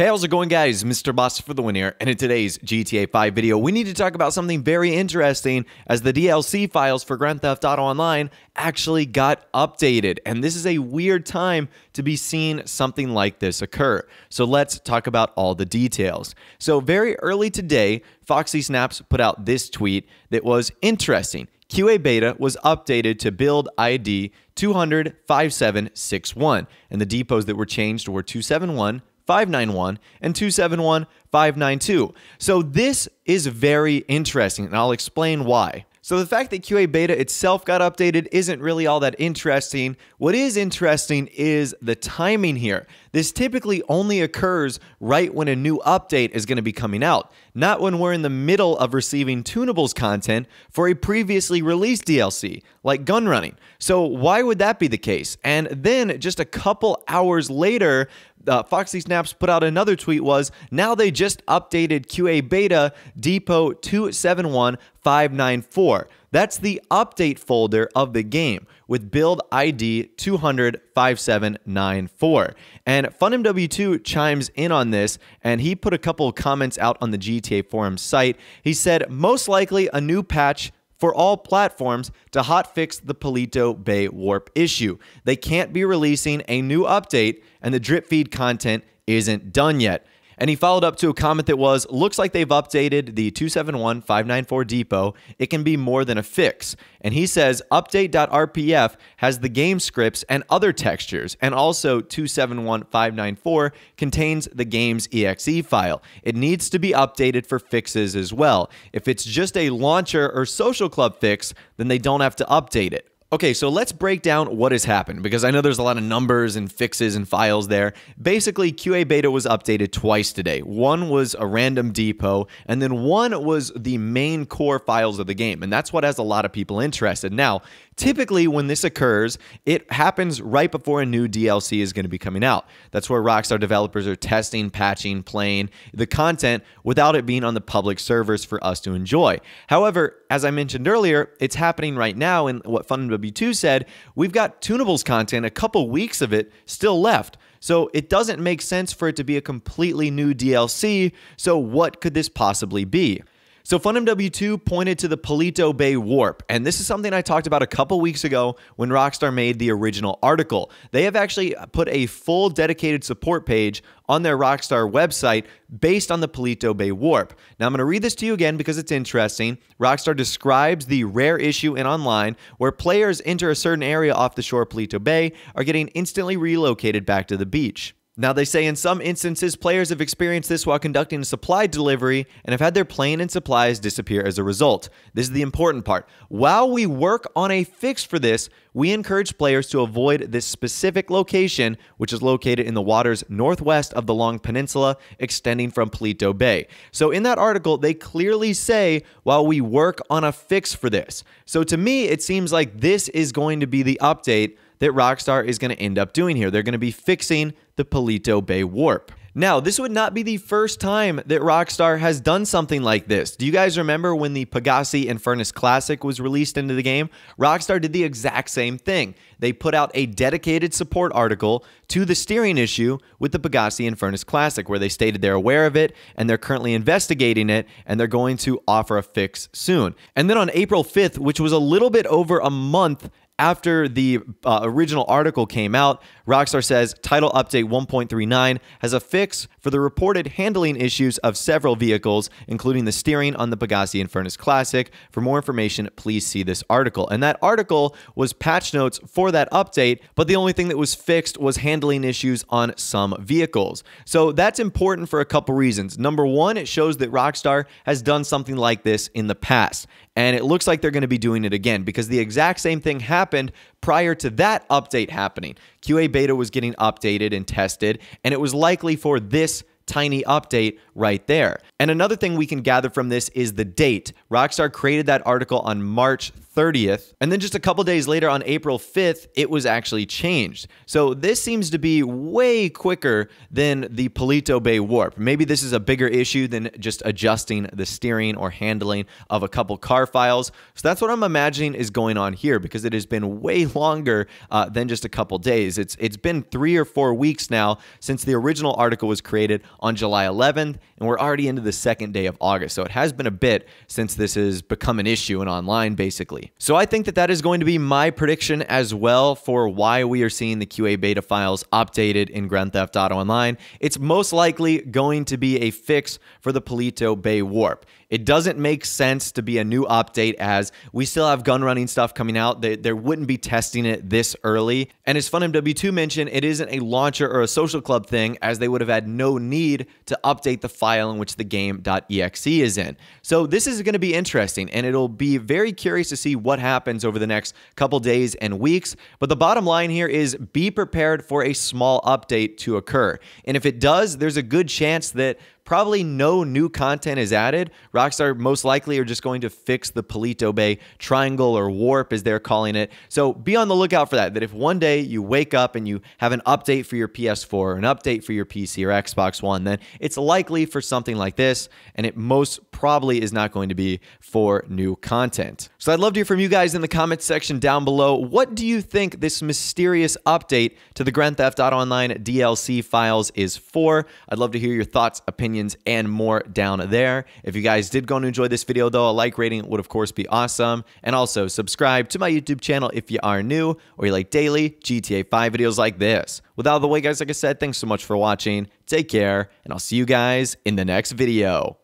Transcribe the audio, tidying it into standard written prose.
Hey, how's it going, guys? Mr. Boss for the win here, and in today's GTA 5 video, we need to talk about something very interesting as the DLC files for Grand Theft Auto Online actually got updated, and this is a weird time to be seeing something like this occur. So let's talk about all the details. So very early today, Foxy Snaps put out this tweet that was interesting. QA beta was updated to build ID 2005761, and the depots that were changed were 271, 591, and 271, 592. So this is very interesting, and I'll explain why. So the fact that QA beta itself got updated isn't really all that interesting. What is interesting is the timing here. This typically only occurs right when a new update is going to be coming out, not when we're in the middle of receiving tunables content for a previously released DLC, like gun running. So why would that be the case? And then just a couple hours later, Foxy Snaps put out another tweet now they just updated QA beta depot 271594. That's the update folder of the game with build ID 2005794. And FunMW2 chimes in on this, and he put a couple of comments out on the GTA forum site. He said, most likely a new patch for all platforms to hotfix the Paleto Bay warp issue. They can't be releasing a new update, and the drip feed content isn't done yet. And he followed up to a comment that looks like they've updated the 271594 depot. It can be more than a fix. And he says update.rpf has the game scripts and other textures, and also 271594 contains the game's exe file. It needs to be updated for fixes as well. If it's just a launcher or social club fix, then they don't have to update it. Okay, so let's break down what has happened, because I know there's a lot of numbers and fixes and files there. Basically, QA beta was updated twice today. One was a random depot, and then one was the main core files of the game, and that's what has a lot of people interested. Now, typically when this occurs, it happens right before a new DLC is going to be coming out. That's where Rockstar developers are testing, patching, playing the content without it being on the public servers for us to enjoy. However, as I mentioned earlier, it's happening right now, and what FunMW2 said, we've got tunables content, a couple weeks of it still left. So it doesn't make sense for it to be a completely new DLC, so what could this possibly be? So FunMW2 pointed to the Paleto Bay warp, and this is something I talked about a couple weeks ago when Rockstar made the original article. They have actually put a full dedicated support page on their Rockstar website based on the Paleto Bay warp. Now I'm going to read this to you again because it's interesting. Rockstar describes the rare issue in online where players enter a certain area off the shore of Paleto Bay are getting instantly relocated back to the beach. Now, they say in some instances, players have experienced this while conducting a supply delivery and have had their plane and supplies disappear as a result. This is the important part. While we work on a fix for this, we encourage players to avoid this specific location, which is located in the waters northwest of the Long Peninsula, extending from Paleto Bay. So in that article, they clearly say, while we work on a fix for this. So to me, it seems like this is going to be the update that Rockstar is going to end up doing here. They're going to be fixing the Paleto Bay warp. Now, this would not be the first time that Rockstar has done something like this. Do you guys remember when the Pegasi and Furnace Classic was released into the game? Rockstar did the exact same thing. They put out a dedicated support article to the steering issue with the Pegasi and Furnace Classic, where they stated they're aware of it and they're currently investigating it and they're going to offer a fix soon. And then on April 5th, which was a little bit over a month after the original article came out, Rockstar says title update 1.39 has a fix for the reported handling issues of several vehicles, including the steering on the Pegasi and Furnace Classic. For more information, please see this article. And that article was patch notes for that update, but the only thing that was fixed was handling issues on some vehicles. So that's important for a couple reasons. Number one, it shows that Rockstar has done something like this in the past. And it looks like they're going to be doing it again because the exact same thing happened prior to that update happening. QA beta was getting updated and tested, and it was likely for this tiny update right there. And another thing we can gather from this is the date. Rockstar created that article on March 30th. And then just a couple days later on April 5th, it was actually changed. So this seems to be way quicker than the Paleto Bay warp. Maybe this is a bigger issue than just adjusting the steering or handling of a couple car files. So that's what I'm imagining is going on here, because it has been way longer than just a couple days. It's been 3 or 4 weeks now since the original article was created on July 11th, and we're already into the second day of August. So it has been a bit since this has become an issue and online, basically. So I think that that is going to be my prediction as well for why we are seeing the QA beta files updated in Grand Theft Auto Online. It's most likely going to be a fix for the Paleto Bay warp. It doesn't make sense to be a new update, as we still have gun running stuff coming out. They wouldn't be testing it this early. And as FunMW2 mentioned, it isn't a launcher or a social club thing, as they would have had no need to update the file in which the game.exe is in. So this is going to be interesting, and it'll be very curious to see what happens over the next couple days and weeks. But the bottom line here is be prepared for a small update to occur. And if it does, there's a good chance that probably no new content is added. Rockstar most likely are just going to fix the Paleto Bay triangle or warp, as they're calling it. So be on the lookout for that if one day you wake up and you have an update for your PS4 or an update for your PC or Xbox One, then it's likely for something like this, and it most probably is not going to be for new content. So I'd love to hear from you guys in the comments section down below. What do you think this mysterious update to the Grand Theft Auto Online DLC files is for? I'd love to hear your thoughts, opinions, and more down there. If you guys did go and enjoy this video, though, a like rating would of course be awesome. And also subscribe to my YouTube channel if you are new or you like daily GTA 5 videos like this. With all the way, guys, like I said, thanks so much for watching. Take care, and I'll see you guys in the next video.